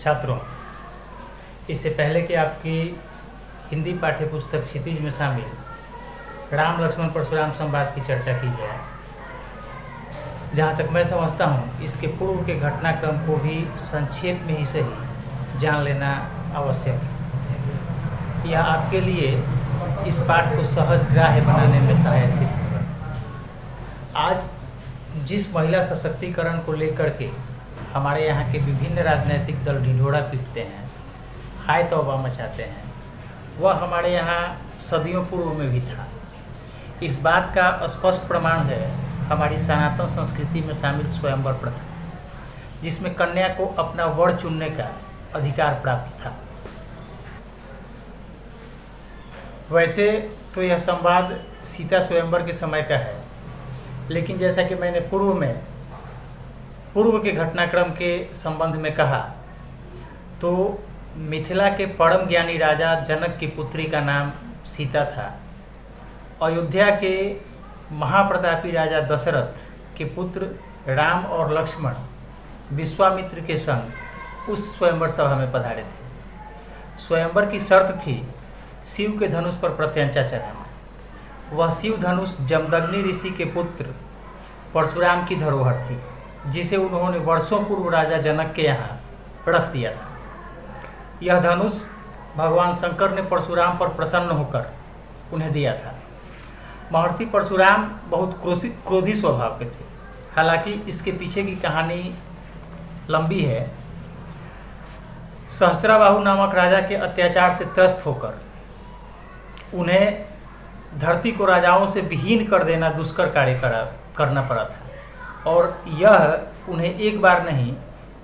छात्रों, इससे पहले कि आपकी हिंदी पाठ्य पुस्तक क्षितिज में शामिल राम लक्ष्मण परशुराम संवाद की चर्चा की जाए, जहाँ तक मैं समझता हूँ इसके पूर्व के घटनाक्रम को भी संक्षेप में ही सही जान लेना आवश्यक है। यह आपके लिए इस पाठ को सहज ग्राह्य बनाने में सहायक सिद्ध होगा। आज जिस महिला सशक्तिकरण को लेकर के हमारे यहाँ के विभिन्न राजनीतिक दल ढिढोरा पीटते हैं, हाय तौबा मचाते हैं, वह हमारे यहाँ सदियों पूर्व में भी था। इस बात का स्पष्ट प्रमाण है हमारी सनातन संस्कृति में शामिल स्वयंवर प्रथा, जिसमें कन्या को अपना वर चुनने का अधिकार प्राप्त था। वैसे तो यह संवाद सीता स्वयंवर के समय का है, लेकिन जैसा कि मैंने पूर्व के घटनाक्रम के संबंध में कहा, तो मिथिला के परम ज्ञानी राजा जनक की पुत्री का नाम सीता था। अयोध्या के महाप्रतापी राजा दशरथ के पुत्र राम और लक्ष्मण विश्वामित्र के संग उस स्वयंवर सभा में पधारे थे। स्वयंवर की शर्त थी शिव के धनुष पर प्रत्यंचा चढ़ाना। वह शिव धनुष जमदग्नि ऋषि के पुत्र परशुराम की धरोहर थी, जिसे उन्होंने वर्षों पूर्व राजा जनक के यहाँ रख दिया था। यह धनुष भगवान शंकर ने परशुराम पर प्रसन्न होकर उन्हें दिया था। महर्षि परशुराम बहुत क्रोधी स्वभाव के थे। हालांकि इसके पीछे की कहानी लंबी है। सहस्त्राबाहु नामक राजा के अत्याचार से त्रस्त होकर उन्हें धरती को राजाओं से विहीन कर देना दुष्कर कार्य करना पड़ा था, और यह उन्हें एक बार नहीं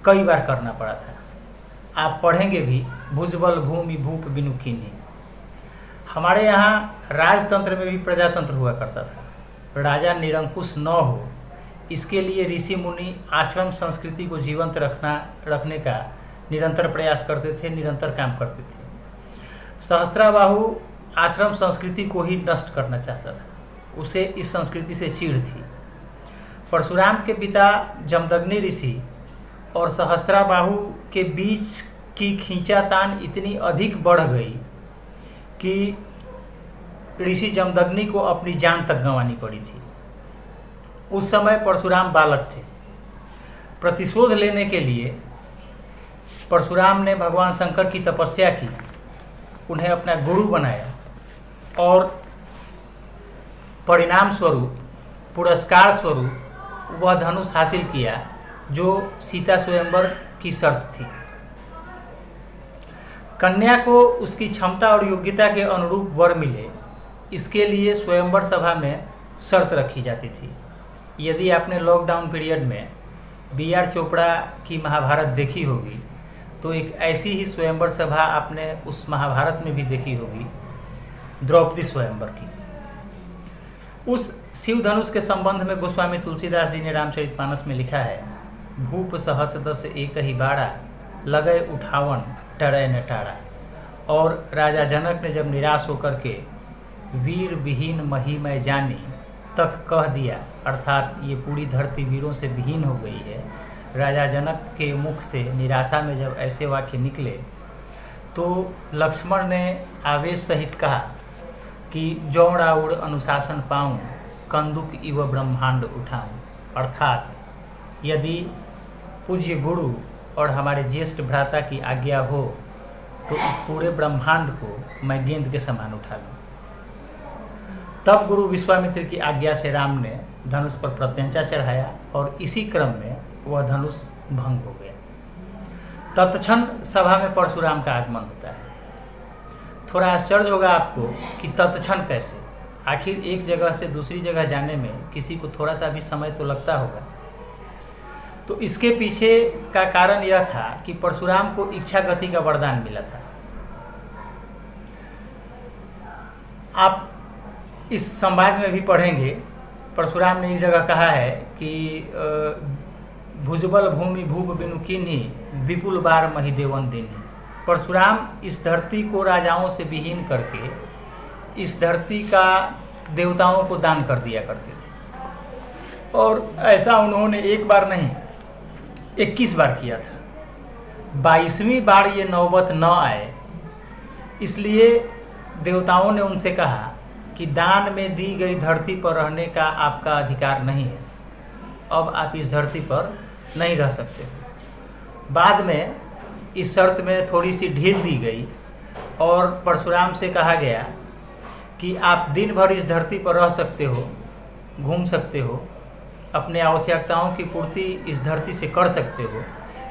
कई बार करना पड़ा था। आप पढ़ेंगे भी, भुजबल भूमि भूप बिनु कीन्ही। हमारे यहाँ राजतंत्र में भी प्रजातंत्र हुआ करता था। राजा निरंकुश न हो, इसके लिए ऋषि मुनि आश्रम संस्कृति को जीवंत रखने का निरंतर प्रयास करते थे, निरंतर काम करते थे। सहस्त्राबाहु आश्रम संस्कृति को ही नष्ट करना चाहता था। उसे इस संस्कृति से चीड़ थी। परशुराम के पिता जमदग्नि ऋषि और सहस्त्राबाहु के बीच की खींचातान इतनी अधिक बढ़ गई कि ऋषि जमदग्नि को अपनी जान तक गंवानी पड़ी थी। उस समय परशुराम बालक थे। प्रतिशोध लेने के लिए परशुराम ने भगवान शंकर की तपस्या की, उन्हें अपना गुरु बनाया और परिणाम स्वरूप, पुरस्कार स्वरूप वह धनुष हासिल किया जो सीता स्वयंवर की शर्त थी। कन्या को उसकी क्षमता और योग्यता के अनुरूप वर मिले, इसके लिए स्वयंवर सभा में शर्त रखी जाती थी। यदि आपने लॉकडाउन पीरियड में B.R. चोपड़ा की महाभारत देखी होगी, तो एक ऐसी ही स्वयंवर सभा आपने उस महाभारत में भी देखी होगी, द्रौपदी स्वयंवर की। उस शिव धनुष के संबंध में गोस्वामी तुलसीदास जी ने रामचरितमानस में लिखा है, भूप सहस दस एक ही बाड़ा, लगय उठावन टरय न टाड़ा। और राजा जनक ने जब निराश होकर के वीर विहीन महिमय जानी तक कह दिया, अर्थात ये पूरी धरती वीरों से विहीन हो गई है। राजा जनक के मुख से निराशा में जब ऐसे वाक्य निकले, तो लक्ष्मण ने आवेश सहित कहा कि जौड़ाउड़ अनुशासन पाऊँ, कंदुक इव ब्रह्मांड उठाऊँ। अर्थात यदि पूज्य गुरु और हमारे ज्येष्ठ भ्राता की आज्ञा हो तो इस पूरे ब्रह्मांड को मैं गेंद के समान उठा लूँ। तब गुरु विश्वामित्र की आज्ञा से राम ने धनुष पर प्रत्यंचा चढ़ाया और इसी क्रम में वह धनुष भंग हो गया। तत्क्षण सभा में परशुराम का आगमन होता है। थोड़ा आश्चर्य होगा आपको कि तत्क्षण कैसे? आखिर एक जगह से दूसरी जगह जाने में किसी को थोड़ा सा भी समय तो लगता होगा। तो इसके पीछे का कारण यह था कि परशुराम को इच्छा गति का वरदान मिला था। आप इस संवाद में भी पढ़ेंगे, परशुराम ने एक जगह कहा है कि भुजबल भूमि भूप बिनु कीन्ही, विपुल बार महिदेवन दीन्ही। परशुराम इस धरती को राजाओं से विहीन करके इस धरती का देवताओं को दान कर दिया करते थे, और ऐसा उन्होंने एक बार नहीं 21 बार किया था। 22वीं बार ये नौबत न आए, इसलिए देवताओं ने उनसे कहा कि दान में दी गई धरती पर रहने का आपका अधिकार नहीं है, अब आप इस धरती पर नहीं रह सकते हो। बाद में इस शर्त में थोड़ी सी ढील दी गई और परशुराम से कहा गया कि आप दिन भर इस धरती पर रह सकते हो, घूम सकते हो, अपने आवश्यकताओं की पूर्ति इस धरती से कर सकते हो,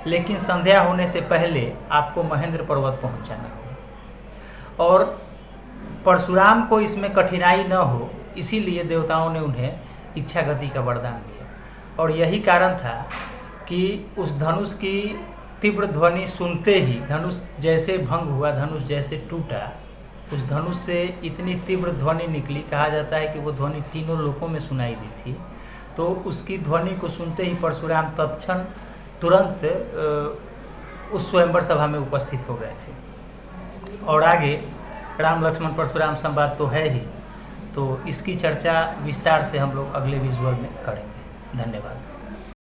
लेकिन संध्या होने से पहले आपको महेंद्र पर्वत पहुंचना होगा। और परशुराम को इसमें कठिनाई न हो, इसीलिए देवताओं ने उन्हें इच्छा गति का वरदान दिया। और यही कारण था कि उस धनुष की तीव्र ध्वनि सुनते ही धनुष जैसे भंग हुआ, धनुष जैसे टूटा, उस धनुष से इतनी तीव्र ध्वनि निकली, कहा जाता है कि वो ध्वनि तीनों लोकों में सुनाई दी थी। तो उसकी ध्वनि को सुनते ही परशुराम तत्क्षण तुरंत उस स्वयंवर सभा में उपस्थित हो गए थे। और आगे राम लक्ष्मण परशुराम संवाद तो है ही, तो इसकी चर्चा विस्तार से हम लोग अगले विजुअल में करेंगे। धन्यवाद।